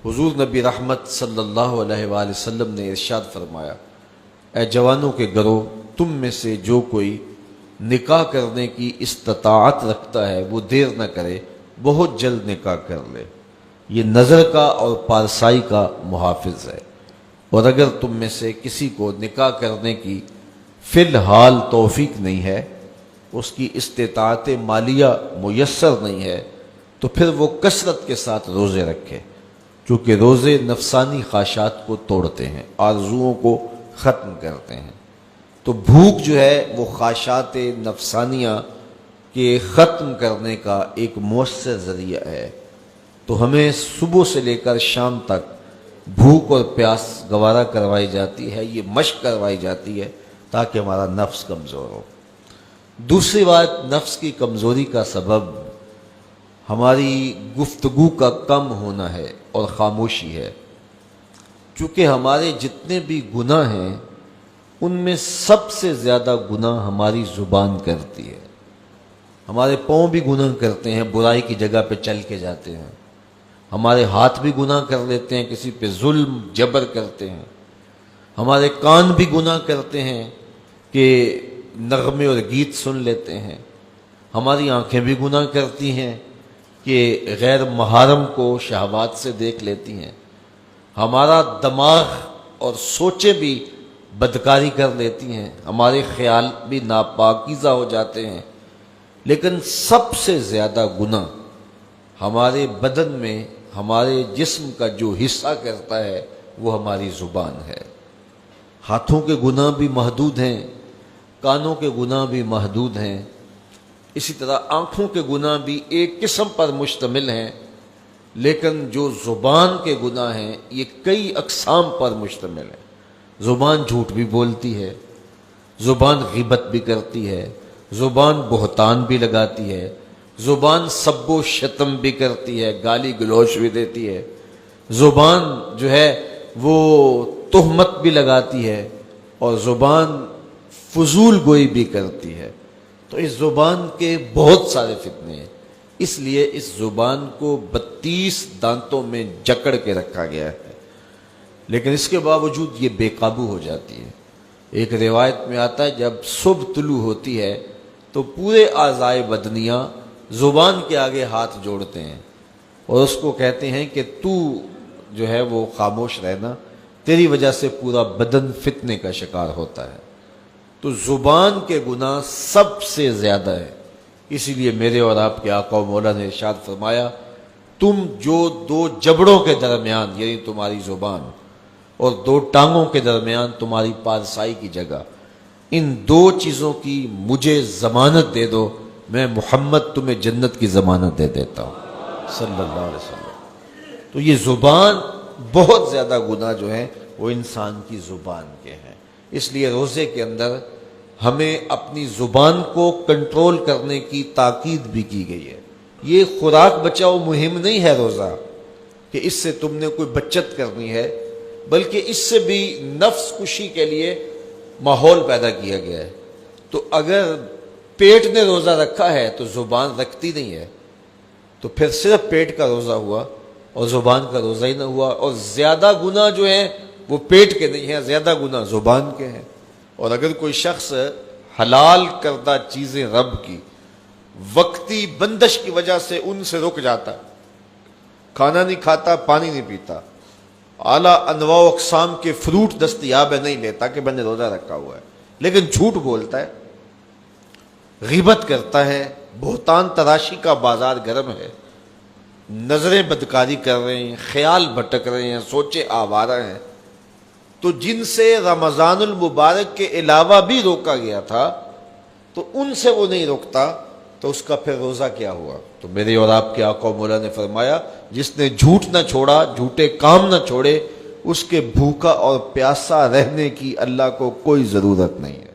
حضور نبی رحمت صلی اللہ علیہ وآلہ وسلم نے ارشاد فرمایا، اے جوانوں کے گروہ، تم میں سے جو کوئی نکاح کرنے کی استطاعت رکھتا ہے وہ دیر نہ کرے، بہت جلد نکاح کر لے۔ یہ نظر کا اور پارسائی کا محافظ ہے، اور اگر تم میں سے کسی کو نکاح کرنے کی فی الحال توفیق نہیں ہے، اس کی استطاعت مالیہ میسر نہیں ہے، تو پھر وہ کثرت کے ساتھ روزے رکھے، کیونکہ روزے نفسانی خواہشات کو توڑتے ہیں، آرزوؤں کو ختم کرتے ہیں۔ تو بھوک جو ہے وہ خواہشات نفسانیہ کے ختم کرنے کا ایک مؤثر ذریعہ ہے۔ تو ہمیں صبح سے لے کر شام تک بھوک اور پیاس گوارا کروائی جاتی ہے، یہ مشق کروائی جاتی ہے تاکہ ہمارا نفس کمزور ہو۔ دوسری بات، نفس کی کمزوری کا سبب ہماری گفتگو کا کم ہونا ہے اور خاموشی ہے، چونکہ ہمارے جتنے بھی گناہ ہیں ان میں سب سے زیادہ گناہ ہماری زبان کرتی ہے۔ ہمارے پاؤں بھی گناہ کرتے ہیں، برائی کی جگہ پہ چل کے جاتے ہیں، ہمارے ہاتھ بھی گناہ کر لیتے ہیں، کسی پہ ظلم جبر کرتے ہیں، ہمارے کان بھی گناہ کرتے ہیں کہ نغمے اور گیت سن لیتے ہیں، ہماری آنکھیں بھی گناہ کرتی ہیں کہ غیر محرم کو شہوات سے دیکھ لیتی ہیں، ہمارا دماغ اور سوچیں بھی بدکاری کر لیتی ہیں، ہمارے خیال بھی ناپاکیزہ ہو جاتے ہیں۔ لیکن سب سے زیادہ گناہ ہمارے بدن میں ہمارے جسم کا جو حصہ کرتا ہے وہ ہماری زبان ہے۔ ہاتھوں کے گناہ بھی محدود ہیں، کانوں کے گناہ بھی محدود ہیں، اسی طرح آنکھوں کے گناہ بھی ایک قسم پر مشتمل ہیں، لیکن جو زبان کے گناہ ہیں یہ کئی اقسام پر مشتمل ہیں۔ زبان جھوٹ بھی بولتی ہے، زبان غیبت بھی کرتی ہے، زبان بہتان بھی لگاتی ہے، زبان سب و شتم بھی کرتی ہے، گالی گلوچ بھی دیتی ہے، زبان جو ہے وہ تہمت بھی لگاتی ہے، اور زبان فضول گوئی بھی کرتی ہے۔ تو اس زبان کے بہت سارے فتنے ہیں، اس لیے اس زبان کو 32 دانتوں میں جکڑ کے رکھا گیا ہے، لیکن اس کے باوجود یہ بے قابو ہو جاتی ہے۔ ایک روایت میں آتا ہے جب صبح طلوع ہوتی ہے تو پورے اعضائے بدنیاں زبان کے آگے ہاتھ جوڑتے ہیں اور اس کو کہتے ہیں کہ تو جو ہے وہ خاموش رہنا، تیری وجہ سے پورا بدن فتنے کا شکار ہوتا ہے۔ تو زبان کے گناہ سب سے زیادہ ہے، اسی لیے میرے اور آپ کے آقا و مولا نے ارشاد فرمایا، تم جو دو جبڑوں کے درمیان یعنی تمہاری زبان اور دو ٹانگوں کے درمیان تمہاری پارسائی کی جگہ، ان دو چیزوں کی مجھے ضمانت دے دو، میں محمد تمہیں جنت کی ضمانت دے دیتا ہوں صلی اللہ علیہ وسلم۔ تو یہ زبان بہت زیادہ گناہ جو ہیں وہ انسان کی زبان کے ہیں، اس لیے روزے کے اندر ہمیں اپنی زبان کو کنٹرول کرنے کی تاکید بھی کی گئی ہے۔ یہ خوراک بچاؤ مہم نہیں ہے روزہ کہ اس سے تم نے کوئی بچت کرنی ہے، بلکہ اس سے بھی نفس کشی کے لیے ماحول پیدا کیا گیا ہے۔ تو اگر پیٹ نے روزہ رکھا ہے تو زبان رکھتی نہیں ہے، تو پھر صرف پیٹ کا روزہ ہوا اور زبان کا روزہ ہی نہ ہوا، اور زیادہ گناہ جو ہیں وہ پیٹ کے نہیں ہیں، زیادہ گناہ زبان کے ہیں۔ اور اگر کوئی شخص حلال کردہ چیزیں رب کی وقتی بندش کی وجہ سے ان سے رک جاتا، کھانا نہیں کھاتا، پانی نہیں پیتا، اعلیٰ انواع و اقسام کے فروٹ دستیاب ہے نہیں لیتا کہ میں نے روزہ رکھا ہوا ہے، لیکن جھوٹ بولتا ہے، غیبت کرتا ہے، بہتان تراشی کا بازار گرم ہے، نظریں بدکاری کر رہے ہیں، خیال بھٹک رہے ہیں، سوچے آوارہ ہیں، تو جن سے رمضان المبارک کے علاوہ بھی روکا گیا تھا تو ان سے وہ نہیں روکتا، تو اس کا پھر روزہ کیا ہوا؟ تو میرے اور آپ کے آقا و مولا نے فرمایا، جس نے جھوٹ نہ چھوڑا، جھوٹے کام نہ چھوڑے، اس کے بھوکا اور پیاسا رہنے کی اللہ کو کوئی ضرورت نہیں ہے۔